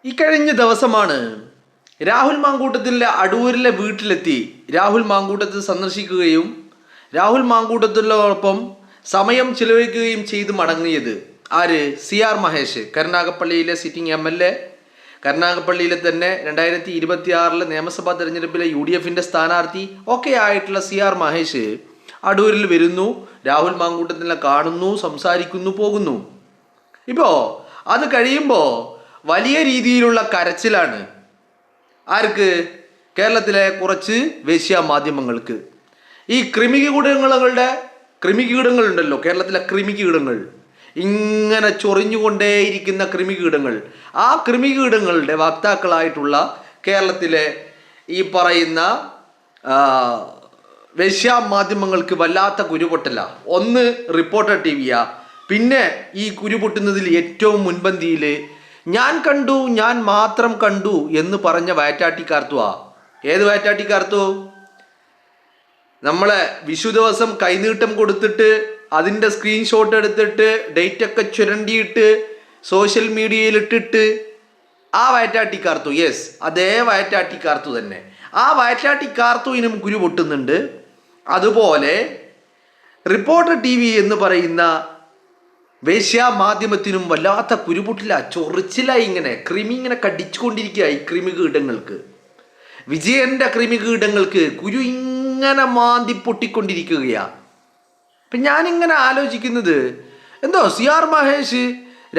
ഇക്കഴിഞ്ഞ ദിവസമാണ് രാഹുൽ മാങ്കൂട്ടത്തിൻ്റെ അടൂരിലെ വീട്ടിലെത്തി രാഹുൽ മാങ്കൂട്ടത്തിൽ സന്ദർശിക്കുകയും രാഹുൽ മാങ്കൂട്ടത്തിനോടൊപ്പം സമയം ചിലവഴിക്കുകയും ചെയ്ത് മടങ്ങിയത് ആര്? CR മഹേഷ്, കരുനാഗപ്പള്ളിയിലെ സിറ്റിംഗ് MLA, കരുനാഗപ്പള്ളിയിലെ തന്നെ 2026 നിയമസഭാ തെരഞ്ഞെടുപ്പിലെ UDF സ്ഥാനാർത്ഥി ഒക്കെ ആയിട്ടുള്ള CR മഹേഷ് അടൂരിൽ വരുന്നു, രാഹുൽ മാങ്കൂട്ടത്തിനെ കാണുന്നു, സംസാരിക്കുന്നു, പോകുന്നു. ഇപ്പോൾ അത് കഴിയുമ്പോൾ വലിയ രീതിയിലുള്ള കരച്ചിലാണ്. ആർക്ക്? കേരളത്തിലെ കുറച്ച് വേശ്യാ മാധ്യമങ്ങൾക്ക്. ഈ കൃമികീടങ്ങളുണ്ടല്ലോ, കേരളത്തിലെ കൃമികീടങ്ങൾ, ഇങ്ങനെ ചൊറിഞ്ഞുകൊണ്ടേയിരിക്കുന്ന കൃമികീടങ്ങൾ, ആ കൃമികീടങ്ങളുടെ വക്താക്കളായിട്ടുള്ള കേരളത്തിലെ ഈ പറയുന്ന വേശ്യാ മാധ്യമങ്ങൾക്ക് വല്ലാത്ത കുരുപൊട്ടല. ഒന്ന് റിപ്പോർട്ടർ TVയാ. പിന്നെ ഈ കുരുപൊട്ടുന്നതിൽ ഏറ്റവും മുൻപന്തിയിൽ ഞാൻ കണ്ടു, ഞാൻ മാത്രം കണ്ടു എന്ന് പറഞ്ഞ വയറ്റാട്ടിക്കാർത്തുവാ. ഏത് വയറ്റാട്ടിക്കാർത്തു? നമ്മളെ വിഷു ദിവസം കൈനീട്ടം കൊടുത്തിട്ട് അതിൻ്റെ സ്ക്രീൻഷോട്ട് എടുത്തിട്ട് ഡേറ്റൊക്കെ ചുരണ്ടിയിട്ട് സോഷ്യൽ മീഡിയയിൽ ഇട്ടിട്ട് ആ വയറ്റാട്ടിക്കാർത്തു. യെസ്, അതേ വയറ്റാട്ടിക്കാർത്തു തന്നെ. ആ വയറ്റാട്ടിക്കാർത്തുവിനും കുരു പൊട്ടുന്നുണ്ട്. അതുപോലെ റിപ്പോർട്ടർ TV എന്ന് പറയുന്ന വേശ്യാ മാധ്യമത്തിനും വല്ലാത്ത കുരുപൊട്ടില്ല, ചൊറിച്ചിലായി. ഇങ്ങനെ ഇങ്ങനെ കടിച്ചുകൊണ്ടിരിക്കുക ഈ കൃമികീടങ്ങൾക്ക്. വിജയന്റെ കൃമികീടങ്ങൾക്ക് കുരു ഇങ്ങനെ മാന്തി പൊട്ടിക്കൊണ്ടിരിക്കുകയാണ്. അപ്പം ഞാനിങ്ങനെ ആലോചിക്കുന്നത്, എന്തോ CR മഹേഷ്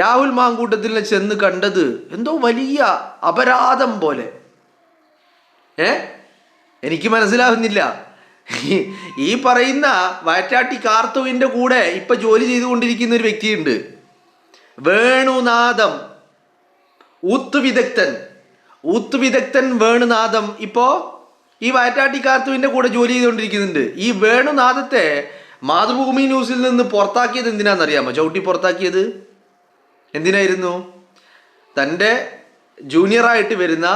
രാഹുൽ മാങ്കൂട്ടത്തിനെ ചെന്ന് കണ്ടത് എന്തോ വലിയ അപരാധം പോലെ. എനിക്ക് മനസ്സിലാവുന്നില്ല. ഈ പറയുന്ന വയറ്റാട്ടി കാർത്തുവിൻ്റെ കൂടെ ഇപ്പൊ ജോലി ചെയ്തുകൊണ്ടിരിക്കുന്ന ഒരു വ്യക്തിയുണ്ട്, വേണുനാഥം, ഊത്ത് വിദഗ്ധൻ വേണുനാഥം. ഇപ്പോ ഈ വയറ്റാട്ടി കാർത്തുവിൻ്റെ കൂടെ ജോലി ചെയ്തുകൊണ്ടിരിക്കുന്നുണ്ട്. ഈ വേണുനാഥത്തെ മാതൃഭൂമി ന്യൂസിൽ നിന്ന് പുറത്താക്കിയത് എന്തിനാണെന്നറിയാമോ? ചവിട്ടി പുറത്താക്കിയത് എന്തിനായിരുന്നു? തൻ്റെ ജൂനിയറായിട്ട് വരുന്ന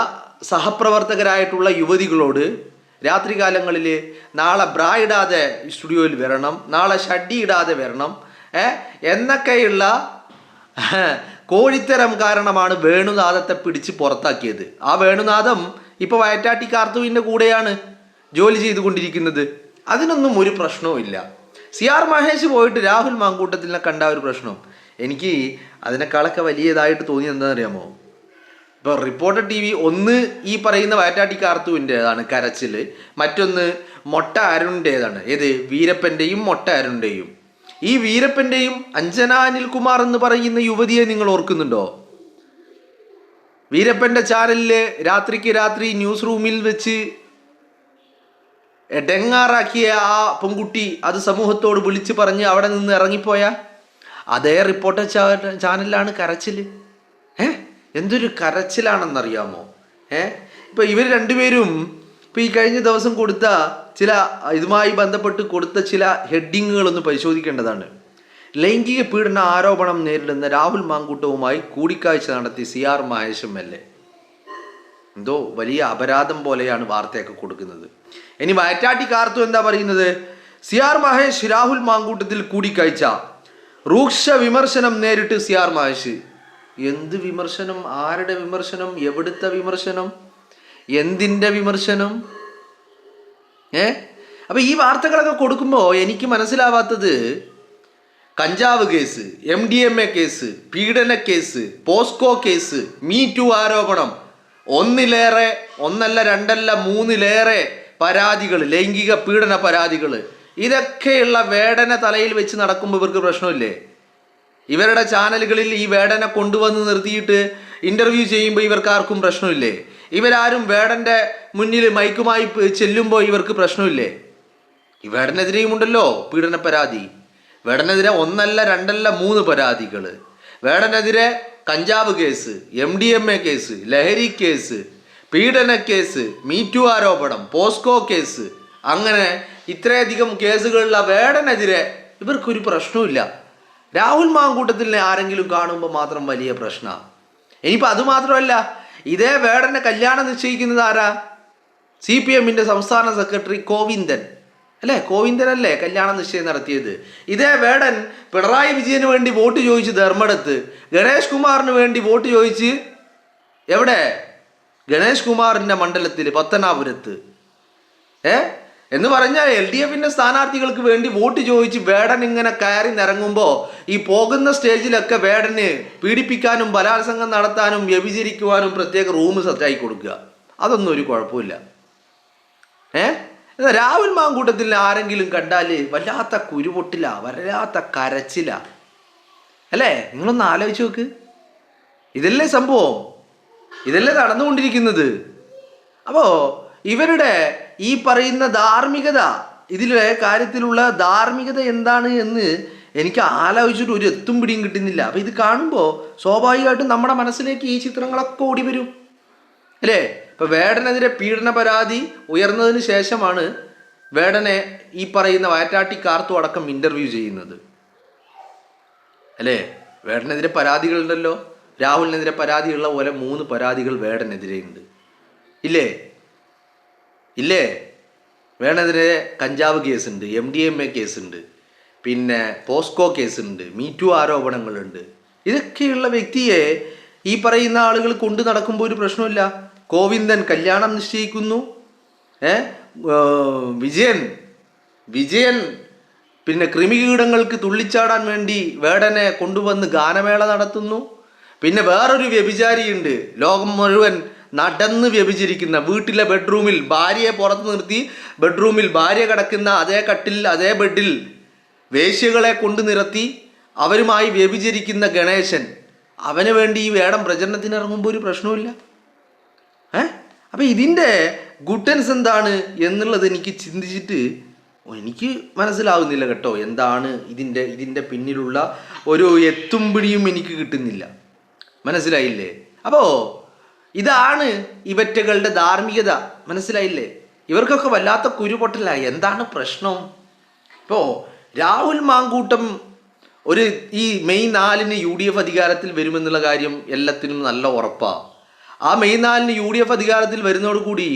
സഹപ്രവർത്തകരായിട്ടുള്ള യുവതികളോട് രാത്രികാലങ്ങളിൽ നാളെ ബ്രാ ഇടാതെ സ്റ്റുഡിയോയിൽ വരണം, നാളെ ഷഡ്ഡി ഇടാതെ വരണം എന്നൊക്കെയുള്ള കോഴിത്തരം കാരണമാണ് വേണുനാഥത്തെ പിടിച്ച് പുറത്താക്കിയത്. ആ വേണുനാഥം ഇപ്പോൾ വയറ്റാട്ടി കാർത്തുവിൻ്റെ കൂടെയാണ് ജോലി ചെയ്തുകൊണ്ടിരിക്കുന്നത്. അതിനൊന്നും ഒരു പ്രശ്നവും ഇല്ല. CR മഹേഷ് പോയിട്ട് രാഹുൽ മാങ്കൂട്ടത്തിനെ കണ്ട ഒരു പ്രശ്നം എനിക്ക് അതിനേക്കാളൊക്കെ വലിയതായിട്ട് തോന്നിയത് എന്താണെന്നറിയാമോ? ഇപ്പോൾ റിപ്പോർട്ടർ TV ഒന്ന് ഈ പറയുന്ന വയറ്റാട്ടി കാർത്തുവിൻ്റെതാണ് കരച്ചിൽ, മറ്റൊന്ന് മൊട്ട അരുണിൻ്റെതാണ്. ഏത്? വീരപ്പൻ്റെയും മൊട്ട അരുണിൻ്റെയും. ഈ വീരപ്പൻ്റെയും അഞ്ജന അനിൽകുമാർ എന്ന് പറയുന്ന യുവതിയെ നിങ്ങൾ ഓർക്കുന്നുണ്ടോ? വീരപ്പൻ്റെ ചാനലിൽ രാത്രിക്ക് രാത്രി ന്യൂസ് റൂമിൽ വെച്ച് ഡെങ്ങാറാക്കിയ ആ പെൺകുട്ടി അത് സമൂഹത്തോട് വിളിച്ച് പറഞ്ഞ് അവിടെ നിന്ന് ഇറങ്ങിപ്പോയ അതേ റിപ്പോർട്ടർ ചാനലിലാണ് കരച്ചിൽ. എന്തൊരു കരച്ചിലാണെന്നറിയാമോ? ഇപ്പൊ ഇവർ രണ്ടുപേരും ഇപ്പൊ ഈ കഴിഞ്ഞ ദിവസം കൊടുത്ത ചില ഇതുമായി ബന്ധപ്പെട്ട് കൊടുത്ത ചില ഹെഡിങ്ങുകളൊന്ന് പരിശോധിക്കേണ്ടതാണ്. ലൈംഗിക പീഡന ആരോപണം നേരിടുന്ന രാഹുൽ മാങ്കൂട്ടവുമായി കൂടിക്കാഴ്ച നടത്തി CR മഹേഷ് MLA. എന്തോ വലിയ അപരാധം പോലെയാണ് വാർത്തയൊക്കെ കൊടുക്കുന്നത്. ഇനി വയറ്റാട്ടി കാർത്തു എന്താ പറയുന്നത്? CR മഹേഷ് രാഹുൽ മാങ്കൂട്ടത്തിൽ കൂടിക്കാഴ്ച, രൂക്ഷ വിമർശനം നേരിട്ട് CR മഹേഷ്. എന്ത് വിമർശനം? ആരുടെ വിമർശനം? എവിടുത്തെ വിമർശനം? എന്തിൻ്റെ വിമർശനം? അപ്പൊ ഈ വാർത്തകളൊക്കെ കൊടുക്കുമ്പോൾ എനിക്ക് മനസ്സിലാവാത്തത്, കഞ്ചാവ് കേസ്, MDMA കേസ്, പീഡന കേസ്, പോസ്കോ കേസ്, MeToo ആരോപണം, ഒന്നല്ല രണ്ടല്ല മൂന്നിലേറെ പരാതികൾ, ലൈംഗിക പീഡന പരാതികൾ, ഇതൊക്കെയുള്ള വേടന തലയിൽ വെച്ച് നടക്കുമ്പോൾ ഇവർക്ക് പ്രശ്നമില്ലേ? ഇവരുടെ ചാനലുകളിൽ ഈ വേടനെ കൊണ്ടുവന്ന് നിർത്തിയിട്ട് ഇന്റർവ്യൂ ചെയ്യുമ്പോൾ ഇവർക്ക് ആർക്കും പ്രശ്നമില്ലേ? ഇവരാരും വേടന്റെ മുന്നിൽ മൈക്കുമായി ചെല്ലുമ്പോൾ ഇവർക്ക് പ്രശ്നമില്ലേ? ഈ വേടനെതിരെയും ഉണ്ടല്ലോ പീഡന പരാതി. വേടനെതിരെ ഒന്നല്ല രണ്ടല്ല മൂന്ന് പരാതികൾ. വേടനെതിരെ കഞ്ചാവ് കേസ്, MDMA കേസ്, ലഹരി കേസ്, പീഡന കേസ്, MeToo ആരോപണം, പോസ്കോ കേസ്, അങ്ങനെ ഇത്രയധികം കേസുകളുള്ള വേടനെതിരെ ഇവർക്കൊരു പ്രശ്നമില്ല. രാഹുൽ മാങ്കൂട്ടത്തിനെ ആരെങ്കിലും കാണുമ്പോൾ മാത്രം വലിയ പ്രശ്നമാണ്. ഇനിയിപ്പോൾ അതുമാത്രമല്ല, ഇതേ വേടനെ കല്യാണം നിശ്ചയിക്കുന്നത് ആരാ? CPM സംസ്ഥാന സെക്രട്ടറി കോവിന്ദൻ അല്ലേ? കോവിന്ദനല്ലേ കല്യാണം നിശ്ചയം നടത്തിയത്? ഇതേ വേടൻ പിണറായി വിജയന് വേണ്ടി വോട്ട് ചോദിച്ച് ധർമ്മടത്ത്, ഗണേഷ് കുമാറിന് വേണ്ടി വോട്ട് ചോദിച്ച് എവിടെ? ഗണേഷ് കുമാറിൻ്റെ മണ്ഡലത്തിൽ പത്തനാപുരത്ത്. എന്ന് പറഞ്ഞാൽ LDFിൻ്റെ സ്ഥാനാർത്ഥികൾക്ക് വേണ്ടി വോട്ട് ചോദിച്ച് വേടൻ ഇങ്ങനെ കയറി നിറങ്ങുമ്പോൾ ഈ പോകുന്ന സ്റ്റേജിലൊക്കെ വേടന് പീഡിപ്പിക്കാനും ബലാത്സംഗം നടത്താനും വ്യഭിചരിക്കുവാനും പ്രത്യേക റൂം സെറ്റായി കൊടുക്കുക. അതൊന്നും ഒരു കുഴപ്പമില്ല. രാഹുൽ മാങ്കൂട്ടത്തിൽ ആരെങ്കിലും കണ്ടാൽ വല്ലാത്ത കുരുപൊട്ടില്ല, വല്ലാത്ത കരച്ചില്ല അല്ലേ? നിങ്ങളൊന്ന് ആലോചിച്ച് നോക്ക്. ഇതല്ലേ സംഭവം, ഇതല്ലേ നടന്നുകൊണ്ടിരിക്കുന്നത്. അപ്പോൾ ഇവരുടെ ഈ പറയുന്ന ധാർമ്മികത, ഇതിലെ കാര്യത്തിലുള്ള ധാർമ്മികത എന്താണ് എന്ന് എനിക്ക് ആലോചിച്ചിട്ട് ഒരു എത്തും പിടിയും കിട്ടുന്നില്ല. അപ്പം ഇത് കാണുമ്പോൾ സ്വാഭാവികമായിട്ടും നമ്മുടെ മനസ്സിലേക്ക് ഈ ചിത്രങ്ങളൊക്കെ ഓടി വരും അല്ലേ? ഇപ്പം വേടനെതിരെ പീഡന പരാതി ഉയർന്നതിന് ശേഷമാണ് വേടനെ ഈ പറയുന്ന വയറ്റാട്ടി കാർത്തു അടക്കം ഇൻ്റർവ്യൂ ചെയ്യുന്നത് അല്ലേ? വേടനെതിരെ പരാതികളുണ്ടല്ലോ. രാഹുലിനെതിരെ പരാതിയുള്ള പോലെ 3 പരാതികൾ വേടനെതിരെയുണ്ട്. ഇല്ലേ? വേടനെതിരെ കഞ്ചാവ് കേസുണ്ട്, MDMA കേസുണ്ട്, പിന്നെ പോസ്കോ കേസുണ്ട്, മീറ്റു ആരോപണങ്ങളുണ്ട്. ഇതൊക്കെയുള്ള വ്യക്തിയെ ഈ പറയുന്ന ആളുകൾ കൊണ്ടു നടക്കുമ്പോൾ ഒരു പ്രശ്നമില്ല. ഗോവിന്ദൻ കല്യാണം നിശ്ചയിക്കുന്നു, വിജയൻ പിന്നെ കൃമികീടങ്ങൾക്ക് തുള്ളിച്ചാടാൻ വേണ്ടി വേടനെ കൊണ്ടുവന്ന് ഗാനമേള നടത്തുന്നു. പിന്നെ വേറൊരു വ്യഭിചാരിയുണ്ട്, ലോകം മുഴുവൻ നടന്ന് വ്യഭിചരിക്കുന്ന, വീട്ടിലെ ബെഡ്റൂമിൽ ഭാര്യയെ പുറത്ത് നിർത്തി ബെഡ്റൂമിൽ ഭാര്യ കിടക്കുന്ന അതേ കട്ടിൽ അതേ ബെഡിൽ വേശ്യകളെ കൊണ്ടു നിരത്തി അവരുമായി വ്യഭിചരിക്കുന്ന ഗണേശൻ. അവന് വേണ്ടി ഈ വേടം പ്രചരണത്തിന് ഇറങ്ങുമ്പോൾ ഒരു പ്രശ്നവുമില്ല. അപ്പം ഇതിൻ്റെ ഗുഡൻസ് എന്താണ് എന്നുള്ളത് എനിക്ക് ചിന്തിച്ചിട്ട് എനിക്ക് മനസ്സിലാവുന്നില്ല കേട്ടോ. എന്താണ് ഇതിൻ്റെ പിന്നിലുള്ള ഒരു എത്തും പിടിയും എനിക്ക് കിട്ടുന്നില്ല. മനസ്സിലായില്ലേ? അപ്പോൾ ഇതാണ് ഇവറ്റകളുടെ ധാർമ്മികത. മനസ്സിലായില്ലേ? ഇവർക്കൊക്കെ വല്ലാത്ത കുരുപൊട്ടല. എന്താണ് പ്രശ്നം? ഇപ്പോൾ രാഹുൽ മാങ്കൂട്ടം ഈ മെയ് 4-ന് UDF അധികാരത്തിൽ വരുമെന്നുള്ള കാര്യം എല്ലാത്തിനും നല്ല ഉറപ്പാണ്. ആ മെയ് 4-ന് UDF അധികാരത്തിൽ വരുന്നതോടുകൂടി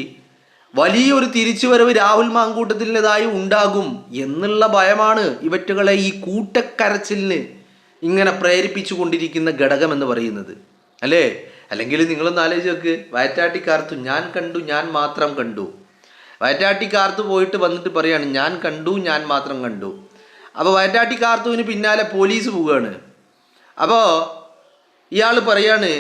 വലിയൊരു തിരിച്ചുവരവ് രാഹുൽ മാങ്കൂട്ടത്തിൻ്റെതായി ഉണ്ടാകും എന്നുള്ള ഭയമാണ് ഇവറ്റകളെ ഈ കൂട്ടക്കരച്ചിലിന് ഇങ്ങനെ പ്രേരിപ്പിച്ചു കൊണ്ടിരിക്കുന്ന ഘടകം എന്ന് പറയുന്നത് അല്ലേ? അല്ലെങ്കിൽ നിങ്ങളൊന്ന് ആലോചിച്ച് നോക്ക്. വയറ്റാട്ടി കാർത്തു ഞാൻ മാത്രം കണ്ടു. വയറ്റാട്ടി കാർത്തു പോയിട്ട് വന്നിട്ട് പറയാണ് ഞാൻ മാത്രം കണ്ടു. അപ്പോൾ വയറ്റാട്ടി കാർത്തുവിന് പിന്നാലെ പോലീസ് പോവുകയാണ്. അപ്പോൾ ഇയാൾ പറയാണ്,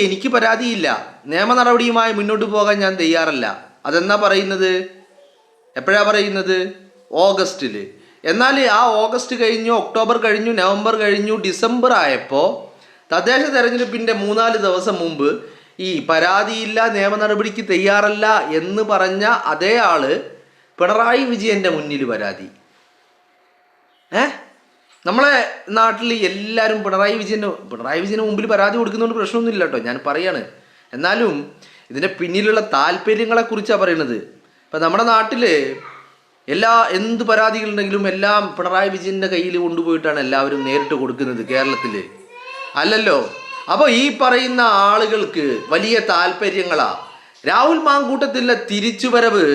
എനിക്ക് പരാതിയില്ല, നിയമ നടപടിയുമായി മുന്നോട്ട് പോകാൻ ഞാൻ തയ്യാറല്ല. അതെന്നാ പറയുന്നത്? എപ്പോഴാണ് പറയുന്നത്? ഓഗസ്റ്റിൽ. എന്നാൽ ആ ഓഗസ്റ്റ് കഴിഞ്ഞു, ഒക്ടോബർ കഴിഞ്ഞു, നവംബർ കഴിഞ്ഞു, ഡിസംബർ ആയപ്പോൾ തദ്ദേശ തെരഞ്ഞെടുപ്പിൻ്റെ 3-4 ദിവസം മുമ്പ് ഈ പരാതിയില്ല, നിയമ നടപടിക്ക് തയ്യാറല്ല എന്ന് പറഞ്ഞ അതേ ആള് പിണറായി വിജയൻ്റെ മുന്നിൽ പരാതി. നമ്മളെ നാട്ടിൽ എല്ലാവരും പിണറായി വിജയന് മുമ്പിൽ പരാതി കൊടുക്കുന്നതുകൊണ്ട് പ്രശ്നമൊന്നുമില്ല കേട്ടോ, ഞാൻ പറയാണ്. എന്നാലും ഇതിൻ്റെ പിന്നിലുള്ള താല്പര്യങ്ങളെക്കുറിച്ചാണ് പറയുന്നത്. ഇപ്പം നമ്മുടെ നാട്ടിൽ എന്ത് പരാതികളുണ്ടെങ്കിലും എല്ലാം പിണറായി വിജയൻ്റെ കയ്യിൽ കൊണ്ടുപോയിട്ടാണ് എല്ലാവരും നേരിട്ട് കൊടുക്കുന്നത്. കേരളത്തിൽ അല്ലല്ലോ. അപ്പോൾ ഈ പറയുന്ന ആളുകൾക്ക് വലിയ താല്പര്യങ്ങളാണ്. രാഹുൽ മാങ്കൂട്ടത്തിലെ തിരിച്ചുവരവ്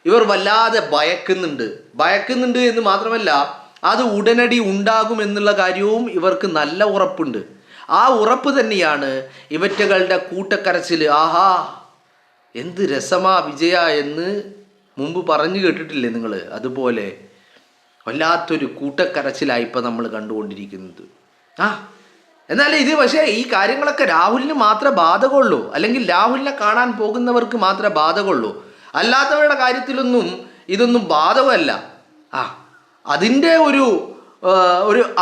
ഇവർ വല്ലാതെ ഭയക്കുന്നുണ്ട് എന്ന് മാത്രമല്ല, അത് ഉടനടി ഉണ്ടാകുമെന്നുള്ള കാര്യവും ഇവർക്ക് നല്ല ഉറപ്പുണ്ട്. ആ ഉറപ്പ് തന്നെയാണ് ഇവറ്റകളുടെ കൂട്ടക്കരച്ചിൽ. ആഹാ എന്ത് രസമാ വിജയ എന്ന് മുമ്പ് പറഞ്ഞു കേട്ടിട്ടില്ലേ നിങ്ങൾ? അതുപോലെ വല്ലാത്തൊരു കൂട്ടക്കരച്ചിലായി ഇപ്പം നമ്മൾ കണ്ടുകൊണ്ടിരിക്കുന്നത്. എന്നാൽ ഇത് പക്ഷേ ഈ കാര്യങ്ങളൊക്കെ രാഹുലിന് മാത്രമേ ബാധകമുള്ളൂ, അല്ലെങ്കിൽ രാഹുലിനെ കാണാൻ പോകുന്നവർക്ക് മാത്രമേ ബാധകമുള്ളൂ. അല്ലാത്തവരുടെ കാര്യത്തിലൊന്നും ഇതൊന്നും ബാധകമല്ല. അതിൻ്റെ ഒരു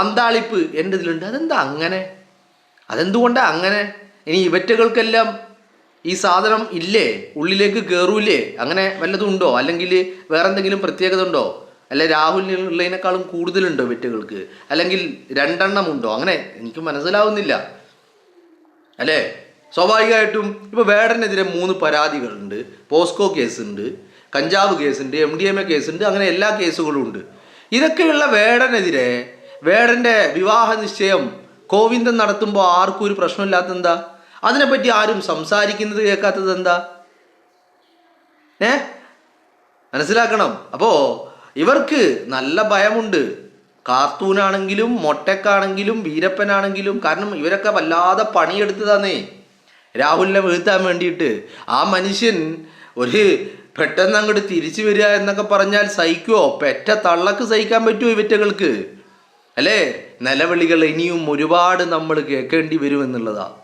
അന്താളിപ്പ് എൻ്റെ ഇതിലുണ്ട്. അതെന്തുകൊണ്ടാണ് അങ്ങനെ? ഇനി ഇവറ്റകൾക്കെല്ലാം ഈ സാധനം ഇല്ലേ, ഉള്ളിലേക്ക് കയറൂലേ? അങ്ങനെ വല്ലതും ഉണ്ടോ? അല്ലെങ്കിൽ വേറെ എന്തെങ്കിലും പ്രത്യേകത ഉണ്ടോ? അല്ലെ രാഹുലിനുള്ളതിനേക്കാളും കൂടുതലുണ്ടോ ഇവറ്റകൾക്ക്? അല്ലെങ്കിൽ 2 എണ്ണം ഉണ്ടോ? അങ്ങനെ എനിക്ക് മനസ്സിലാവുന്നില്ല അല്ലേ? സ്വാഭാവികമായിട്ടും ഇപ്പോൾ വേടനെതിരെ 3 പരാതികളുണ്ട്. പോസ്കോ കേസുണ്ട്, കഞ്ചാവ് കേസുണ്ട്, MDMA കേസുണ്ട്, അങ്ങനെ എല്ലാ കേസുകളും ഉണ്ട്. ഇതൊക്കെയുള്ള വേടനെതിരെ വേടൻ്റെ വിവാഹ നിശ്ചയം ഗോവിന്ദൻ നടത്തുമ്പോൾ ആർക്കും ഒരു പ്രശ്നമില്ലാത്തെന്താ? അതിനെപ്പറ്റി ആരും സംസാരിക്കുന്നത് കേൾക്കാത്തത് എന്താ? മനസ്സിലാക്കണം. അപ്പോൾ ഇവർക്ക് നല്ല ഭയമുണ്ട്. കാർത്തൂനാണെങ്കിലും മൊട്ടക്കാണെങ്കിലും വീരപ്പനാണെങ്കിലും. കാരണം ഇവരൊക്കെ വല്ലാതെ പണിയെടുത്തതാന്നേ. രാഹുലിനെ വീഴ്ത്താൻ വേണ്ടിയിട്ട്. ആ മനുഷ്യൻ ഒരു പെട്ടെന്ന് അങ്ങോട്ട് തിരിച്ചു വരിക എന്നൊക്കെ പറഞ്ഞാൽ സഹിക്കുമോ? പെറ്റ തള്ളക്ക് സഹിക്കാൻ പറ്റുമോ ഇവറ്റകൾക്ക്? അല്ലേ? നിലവിളികൾ ഇനിയും ഒരുപാട് നമ്മൾ കേൾക്കേണ്ടി വരുമെന്നുള്ളതാണ്.